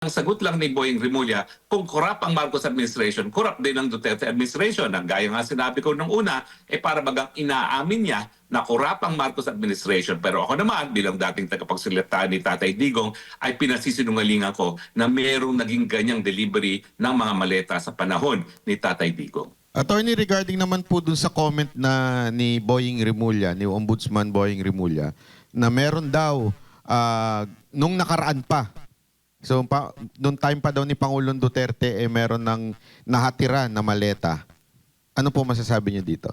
Ang sagot lang ni Boying Rimulya, kung corrupt ang Marcos administration, corrupt din ang Duterte administration. Ang gaya nga sinabi ko nung una, para bagang inaamin niya na corrupt ang Marcos administration. Pero ako naman, bilang dating tagapagsalita ni Tatay Digong, ay pinasisinungalingan ko na mayroong naging ganyang delivery ng mga maleta sa panahon ni Tatay Digong. Attorney, regarding naman po dun sa comment na ni Boying Rimulya, ni Ombudsman Boying Rimulya, na meron daw nung nakaraan pa, so nung time pa daw ni Pangulong Duterte, meron ng nahatira na maleta. Ano po masasabi niyo dito?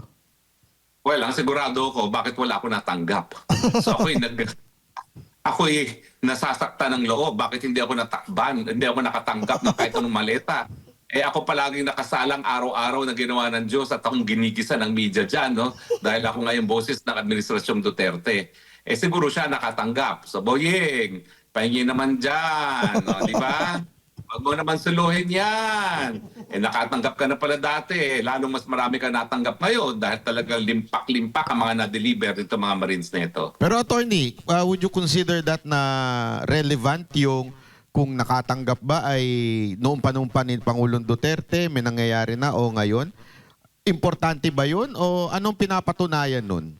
Well, ang sigurado ko, bakit wala ako natanggap? So ako'y nasasaktan ng loob. Bakit hindi ako natakban? Hindi ako nakatanggap ng kahit anong maleta? Ako palaging nakasalang araw-araw na ginawa ng Diyos at akong ginigisa ng media dyan, no? Dahil ako ngayon boses ng Administrasyong Duterte. Siguro siya nakatanggap. So, Boying, pahingi naman dyan, no? Di ba? Huwag mo naman suluhin yan. Nakatanggap ka na pala dati. Lalong mas marami ka natanggap ngayon dahil talagang limpak-limpak ang mga na-deliver dito mga Marines nito. Pero attorney, would you consider that na relevant yung kung nakatanggap ba ay noong panumpa ni Pangulong Duterte, may nangyayari na o ngayon? Importante ba yun o anong pinapatunayan nun?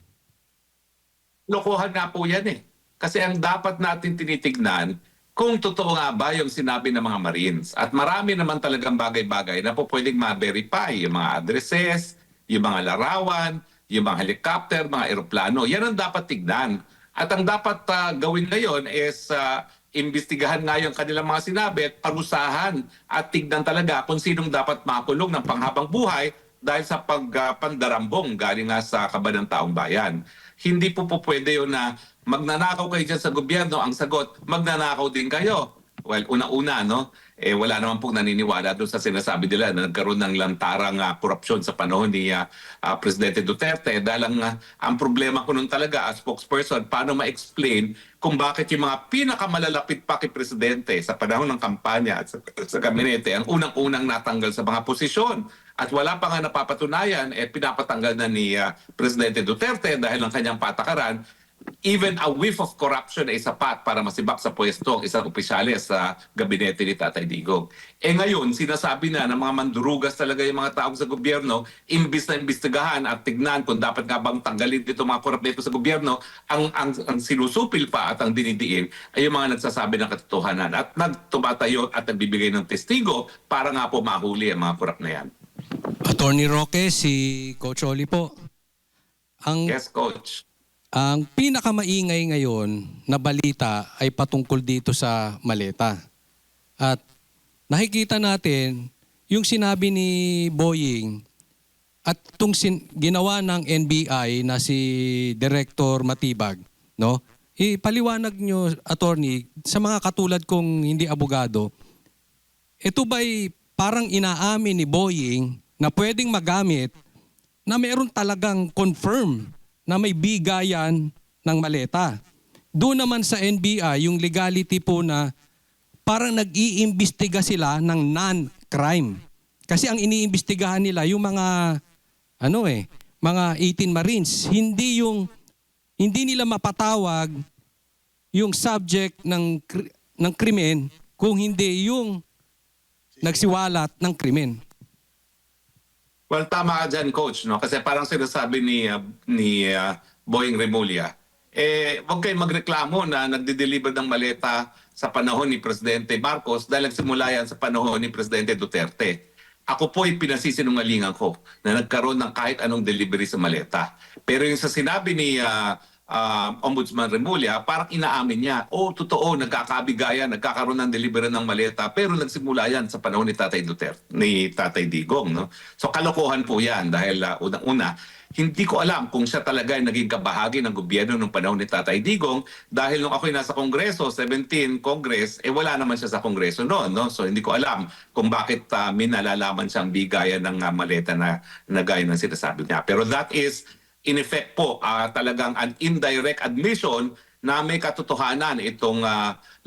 Lokohan nga po yan eh. Kasi ang dapat natin tinitignan kung totoo nga ba yung sinabi ng mga Marines. At marami naman talagang bagay-bagay na po pwedeng ma-verify. Yung mga addresses, yung mga larawan, yung mga helicopter, mga eroplano. Yan ang dapat tignan. At ang dapat gawin ngayon is imbestigahan nga yung kanilang mga sinabi at parusahan at tignan talaga kung sinong dapat makulong ng panghabang buhay dahil sa pagpandarambong galing nga sa kaban ng taong bayan. Hindi po pwede yun na magnanakaw kayo dyan sa gobyerno. Ang sagot, magnanakaw din kayo. Well, una-una, no? Wala naman pong naniniwala doon sa sinasabi nila na nagkaroon ng lantarang korupsyon sa panahon ni Presidente Duterte. Dahil ang problema ko nun talaga as spokesperson, paano ma-explain kung bakit yung mga pinakamalalapit pa kay Presidente sa panahon ng kampanya at sa gabinete ang unang-unang natanggal sa mga posisyon. At wala pa nga napapatunayan, pinapatanggal na ni Presidente Duterte dahil ng kanyang patakaran. Even a whiff of corruption ay sapat para masibak sa pwesto ang isang opisyales sa gabinete ni Tatay Digong. Ngayon, sinasabi na ng mga mandurugas talaga yung mga tao sa gobyerno, imbis na imbestigahan at tignan kung dapat nga bang tanggalin dito mga korupto sa gobyerno, ang sinusupil pa at ang dinidiin ay yung mga nagsasabi ng katotohanan at nagtumatayo at nagbibigay ng testigo para nga po mahuli ang mga korupt na yan. Attorney Roque, si Coach Oli po. Yes, Coach. Ang pinakamaingay ngayon na balita ay patungkol dito sa maleta. At nakikita natin yung sinabi ni Boying at itong ginawa ng NBI na si Director Matibag, no? Ipaliwanag nyo, attorney, sa mga katulad kong hindi abogado, ito ba'y parang inaamin ni Boying na pwedeng magamit na meron talagang confirm na may bigayan ng maleta. Doon naman sa NBI, yung legality po na parang nag-iimbestiga sila ng non-crime. Kasi ang iniimbestigahan nila yung mga mga 18 Marines, hindi nila mapatawag yung subject ng krimen kung hindi yung nagsiwalat ng krimen. Well, tama ka dyan, Coach, no? Kasi parang sinasabi ni Boying Rimulya, huwag kayong magreklamo na nagde-deliver ng maleta sa panahon ni Presidente Marcos dahil nagsimula yan sa panahon ni Presidente Duterte. Ako po ay pinasisinungalingan ko na nagkaroon ng kahit anong delivery sa maleta. Pero yung sa sinabi ni Ombudsman Rimulya, parang inaamin niya, totoo, nagkakabigayan, nagkakaroon ng delivery ng maleta, pero nagsimula yan sa panahon ni Tatay Duterte, ni Tatay Digong, no? So kalokohan po yan dahil unang-una, hindi ko alam kung siya talaga ay naging kabahagi ng gobyerno nung panahon ni Tatay Digong dahil nung ako'y nasa Kongreso, 17 Congress, wala naman siya sa Kongreso noon, no? So hindi ko alam kung bakit may nalalaman siyang bigayan ng maleta na gaya ng sinasabi niya. Pero that is in effect po, talagang an indirect admission na may katotohanan itong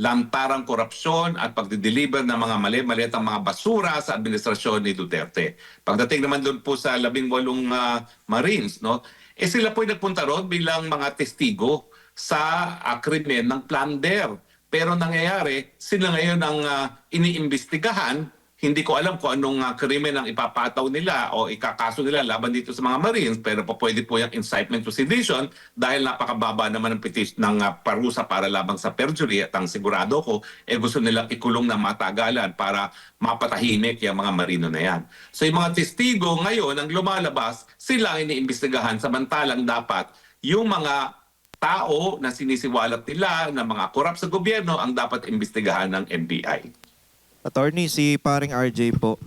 lantarang korupsyon at pagdideliver ng mga mali-malitang mga basura sa administrasyon ni Duterte. Pagdating naman doon po sa 18 Marines, no, sila po ay nagpunta roon bilang mga testigo sa krimen ng plunder. Pero nangyayari, sila ngayon ang iniimbestigahan. Hindi ko alam kung anong krimen ang ipapataw nila o ikakaso nila laban dito sa mga Marines, pero pwede po yung incitement to sedition dahil napakababa naman ng ng parusa para labang sa perjury, at ang sigurado ko, gusto nilang ikulong na matagalan para mapatahimik yung mga Marino na yan. So yung mga testigo ngayon ang lumalabas, sila ang iniimbestigahan, samantalang dapat yung mga tao na sinisiwalat nila na mga korap sa gobyerno ang dapat imbestigahan ng NBI. Attorney, si paring RJ po.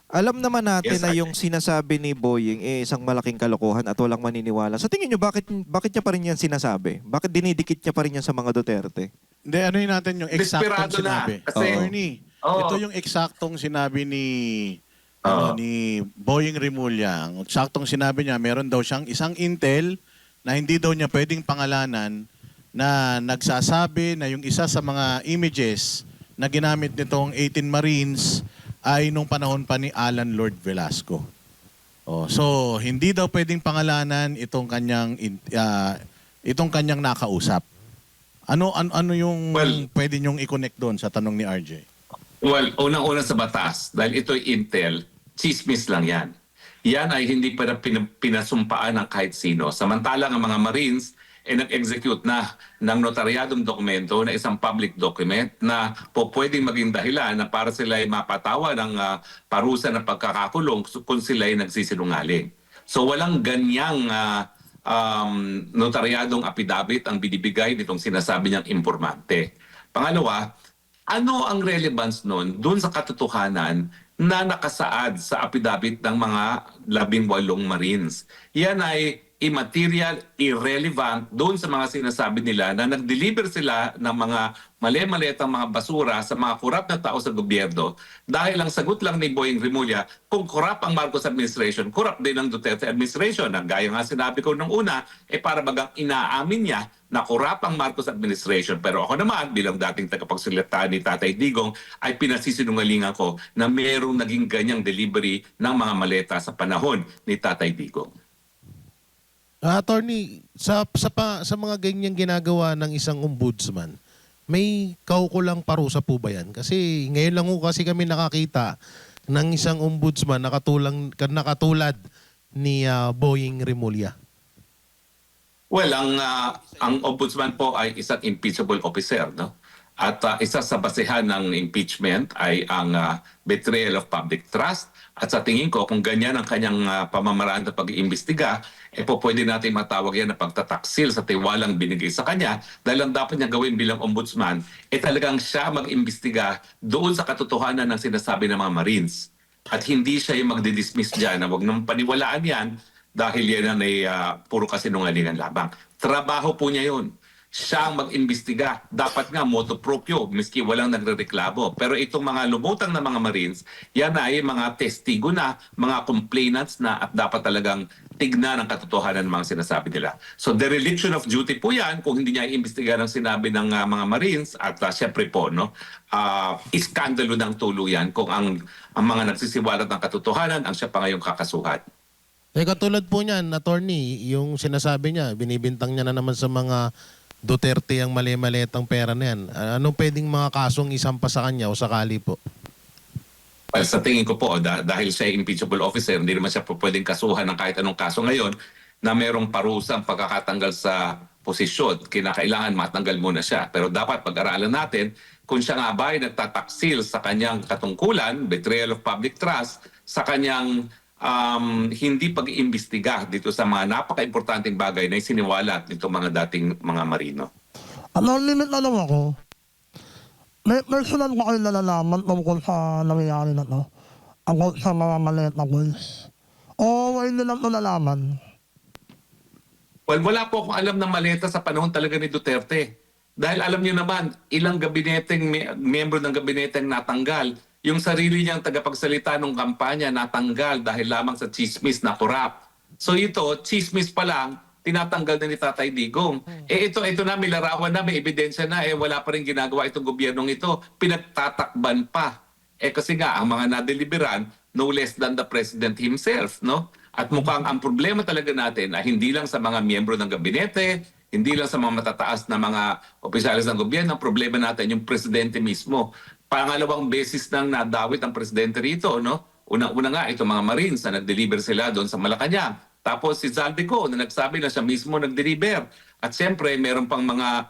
Alam naman natin Yes, na RJ. yung sinasabi ni Boying isang malaking kalokohan at walang maniniwala. Sa tingin nyo, bakit niya pa rin yan sinasabi? Bakit dinidikit niya pa rin yan sa mga Duterte? Hindi, ano yun natin yung eksaktong Desperado na, sinabi. kasi- Attorney, Oo. ito yung eksaktong sinabi ni Oo. ni Boying Remulla. Ang eksaktong sinabi niya, meron daw siyang isang intel na hindi daw niya pwedeng pangalanan na nagsasabi na yung isa sa mga images na ginamit nitong 18 Marines ay nung panahon pa ni Alan Lord Velasco. Oh, so hindi daw pwedeng pangalanan itong kanyang nakausap. Ano yung Well- pwede niyong i-connect doon sa tanong ni RJ? Well, unang-una sa batas, dahil ito'y intel, chismis lang yan. Yan ay hindi pa na pinasumpaan ng kahit sino. Samantalang ang mga Marines nag-execute na ng notaryadong dokumento na isang public document na po pwedeng maging dahilan na para sila ay mapatawa ng parusa ng pagkakakulong kung sila ay nagsisinungaling. So walang ganyang notaryadong affidavit ang binibigay nitong sinasabi niyang impormante. Pangalawa, ano ang relevance nun dun sa katotohanan na nakasaad sa affidavit ng mga 18 Marines? Yan ay immaterial, irrelevant doon sa mga sinasabi nila na nag-deliver sila ng mga mali-malitang mga basura sa mga korap na tao sa gobyerno dahil ang sagot lang ni Boying Remulla, kung korap ang Marcos administration, korap din ang Duterte administration. Ang gaya nga sinabi ko nung una, para bagang inaamin niya na korap ang Marcos administration. Pero ako naman, bilang dating tagapagsalita ni Tatay Digong, ay pinasisinungalingan ko na mayroong naging ganyang delivery ng mga maleta sa panahon ni Tatay Digong. Attorney, sa mga ganyang ginagawa ng isang ombudsman, may kaukulang parusa po ba yan? Kasi ngayon lang ho kasi kami nakakita ng isang ombudsman na nakatulad ni Boying Remulla. Well, ang ombudsman po ay isang impeachable officer, no? At isa sa basehan ng impeachment ay ang betrayal of public trust. At sa tingin ko, kung ganyan ang kanyang pamamaraan sa pag-iimbestiga, po pwede natin matawag yan na pagtataksil sa tiwalang binigay sa kanya dahil ang dapat niya gawin bilang ombudsman talagang siya mag-imbestiga doon sa katotohanan ng sinasabi ng mga Marines. At hindi siya yung magdidismiss dyan na huwag nang paniwalaan yan dahil yan ay puro kasinungalingan lamang. Trabaho po niya yun. Siya ang mag-imbestiga. Dapat nga motu proprio, miski walang nagrereklamo. Pero itong mga lumutang na mga Marines, yan ay mga testigo na, mga complainants na at dapat talagang tignan ang katotohanan ng mga sinasabi nila. So dereliction of duty po yan kung hindi niya iimbestiga ng sinabi ng mga Marines at syempre po, no, iskandalo ng tuluyan kung ang mga nagsisiwalat ng katotohanan ang siya pa ngayong kakasuhan. Katulad po niyan, attorney, yung sinasabi niya, binibintang niya na naman sa mga Duterte ang mali-malitang pera na yan. Anong pwedeng mga kasong isampa sa kanya o sakali po? Well, sa tingin ko po, dahil siya ay impeachable officer, hindi naman siya po pwedeng kasuhan ng kahit anong kaso ngayon na merong parusang pagkakatanggal sa posisyon. Kinakailangan matanggal muna siya. Pero dapat pag-aralan natin kung siya nga ba ay nagtataksil sa kanyang katungkulan, betrayal of public trust, sa kanyang hindi pag-iimbestiga dito sa mga napaka-importanting bagay na isiniwalat nito mga dating mga Marino. Limit na lang ako. May personal ba kayo nalalaman tungkol sa nangyayari na to? Ako sa mga maliit na goals? O hindi lang nalalaman? Well, wala po akong alam ng maleta sa panahon talaga ni Duterte. Dahil alam niyo naman, ilang gabineteng miyembro ng gabineteng natanggal. Yung sarili niyang tagapagsalita ng kampanya natanggal dahil lamang sa chismis na korap. So ito, chismis pa lang, tinatanggal na ni Tatay Digong. Ito na, may larawan na, may ebidensya na, wala pa rin ginagawa itong gobyernong ito. Pinagtatakban pa. Kasi nga, ang mga nadeliberan, no less than the President himself, no? At mukhang ang problema talaga natin ay hindi lang sa mga miyembro ng gabinete, Hindi lang sa mga matataas na mga opisyalis ng gobyerno, ang problema natin yung presidente mismo. Pangalawang beses nang nadawit ang presidente rito, no? Unang-una nga, itong mga Marines na nag-deliver sila doon sa Malacanang. Tapos si Zaldico na nagsabi na siya mismo nag-deliver. At siyempre, meron pang mga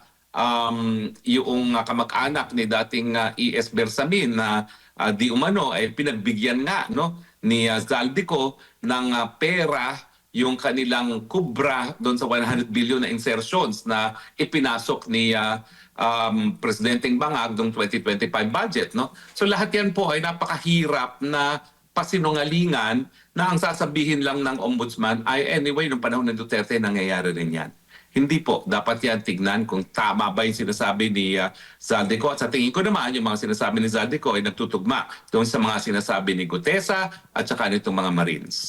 yung kamag-anak ni dating E.S. Bersamin na di umano ay pinagbigyan nga no ni Zaldico ng pera yung kanilang kubra doon sa 100 billion na insertions na ipinasok ni Presidenteng Bangag noong 2025 budget. No? So lahat yan po ay napakahirap na pasinungalingan na ang sasabihin lang ng ombudsman ay anyway, nung panahon ng Duterte, nangyayari rin yan. Hindi po. Dapat yan tignan kung tama ba yung sinasabi ni Zaldico. At sa tingin ko naman, yung mga sinasabi ni Zaldico ay nagtutugma doon sa mga sinasabi ni Gutesa at saka nitong mga Marines.